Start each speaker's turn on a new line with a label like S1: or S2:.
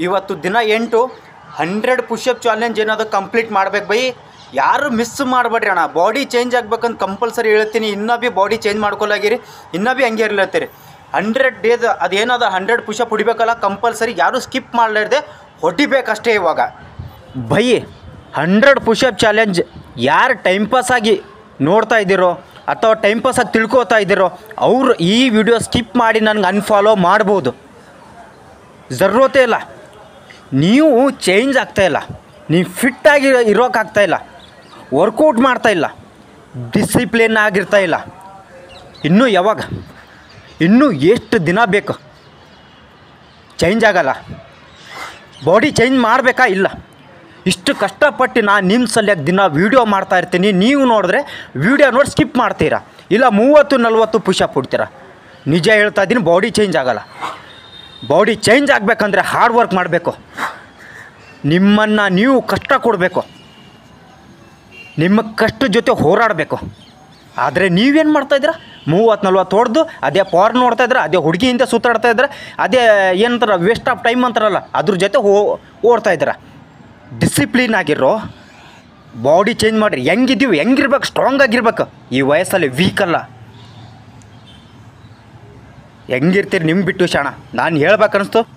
S1: ಇವತ್ತು ದಿನ 100 push-up challenge ಏನಾದರೂ ಕಂಪ್ಲೀಟ್ ಮಾಡ್ಬೇಕು ಬೈ. ಯಾರು ಮಿಸ್ ಮಾಡಬೇಡ್ರಿ ಅಣ್ಣ. ಬಾಡಿ ಚೇಂಜ್ ಆಗ್ಬೇಕಂತ ಕಂಪಲ್ಸರಿ ಹೇಳ್ತೀನಿ. ಇನ್ನೂ ಭೀ ಬಾಡಿ ಚೇಂಜ್ ಮಾಡ್ಕೊಲಾಗಿರಿ, ಇನ್ನೂ ಭೀ ಹಂಗೆ ಇರ್ಲತ್ತೀರಿ. 100 ಡೇಸ್ ಅದೇನದ 100 ಪುಷಪ್ ಹೊಡಿಬೇಕಲ್ಲ, ಕಂಪಲ್ಸರಿ ಯಾರು ಸ್ಕಿಪ್ ಮಾಡಲಾರ್ದೆ ಹೊಡಿಬೇಕಷ್ಟೇ. ಇವಾಗ ಬೈ 100 ಪುಷಪ್ ಚಾಲೆಂಜ್ ಯಾರು ಟೈಮ್ ಪಾಸ್ ಆಗಿ ನೋಡ್ತಾ ಇದ್ದೀರೋ ಅಥವಾ ಟೈಮ್ ಪಾಸ್ ಆಗಿ ತಿಳ್ಕೊತಾ ಇದ್ದೀರೋ ಅವರು ಈ ವಿಡಿಯೋ ಸ್ಕಿಪ್ ಮಾಡಿ ನನಗೆ ಅನ್ಫಾಲೋ ಮಾಡ್ಬೋದು. ಜರೂರತೆ ಇಲ್ಲ. ನೀವು ಚೇಂಜ್ ಆಗ್ತಾಯಿಲ್ಲ, ನೀವು ಫಿಟ್ಟಾಗಿ ಇರೋಕ್ಕಾಗ್ತಾಯಿಲ್ಲ, ವರ್ಕೌಟ್ ಮಾಡ್ತಾಯಿಲ್ಲ, ಡಿಸಿಪ್ಲಿನ್ ಆಗಿರ್ತಾಯಿಲ್ಲ. ಇನ್ನೂ ಯಾವಾಗ, ಇನ್ನೂ ಎಷ್ಟು ದಿನ ಬೇಕು? ಚೇಂಜ್ ಆಗಲ್ಲ. ಬಾಡಿ ಚೇಂಜ್ ಮಾಡಬೇಕಾ? ಇಲ್ಲ. ಇಷ್ಟು ಕಷ್ಟಪಟ್ಟು ನಾನು ನಿಮ್ಮ ಸಲುವಾಗಿ ದಿನ ವೀಡಿಯೋ ಮಾಡ್ತಾಯಿರ್ತೀನಿ. ನೀವು ನೋಡಿದ್ರೆ ವೀಡಿಯೋ ನೋಡಿ ಸ್ಕಿಪ್ ಮಾಡ್ತೀರಾ, ಇಲ್ಲ 30-40 ಪುಷಪ್ ಹೊಡ್ತೀರಾ. ನಿಜ ಹೇಳ್ತಾ ಇದ್ದೀನಿ, ಬಾಡಿ ಚೇಂಜ್ ಆಗಲ್ಲ. ಬಾಡಿ ಚೇಂಜ್ ಆಗಬೇಕಂದ್ರೆ ಹಾರ್ಡ್ ವರ್ಕ್ ಮಾಡಬೇಕು. ನಿಮ್ಮನ್ನು ನೀವು ಕಷ್ಟ ಕೊಡಬೇಕು, ನಿಮ್ಮ ಕಷ್ಟದ ಜೊತೆ ಹೋರಾಡಬೇಕು. ಆದರೆ ನೀವೇನು ಮಾಡ್ತಾಯಿದ್ದೀರಾ? 30-40 ಹೊಡೆದು ಅದೇ ಪವರ್ ನೋಡ್ತಾಯಿದ್ರೆ, ಅದೇ ಹುಡುಗಿಯಿಂದ ಸುತ್ತಾಡ್ತಾಯಿದ್ರೆ, ಅದೇ ಏನಂತಾರ ವೇಸ್ಟ್ ಆಫ್ ಟೈಮ್ ಅಂತಾರಲ್ಲ, ಅದ್ರ ಜೊತೆ ಓಡ್ತಾಯಿದ್ದೀರ. ಡಿಸಿಪ್ಲಿನ್ ಆಗಿರೋ, ಬಾಡಿ ಚೇಂಜ್ ಮಾಡಿರಿ. ಹೆಂಗಿದ್ದೀವಿ, ಹೆಂಗಿರ್ಬೇಕು, ಸ್ಟ್ರಾಂಗ್ ಆಗಿರ್ಬೇಕು. ಈ ವಯಸ್ಸಲ್ಲಿ ವೀಕಲ್ಲ. ಹೆಂಗಿರ್ತೀರಿ ನಿಮ್ಗೆ ಬಿಟ್ಟು ಶಾಣ. ನಾನು ಹೇಳ್ಬೇಕನ್ನಿಸ್ತು.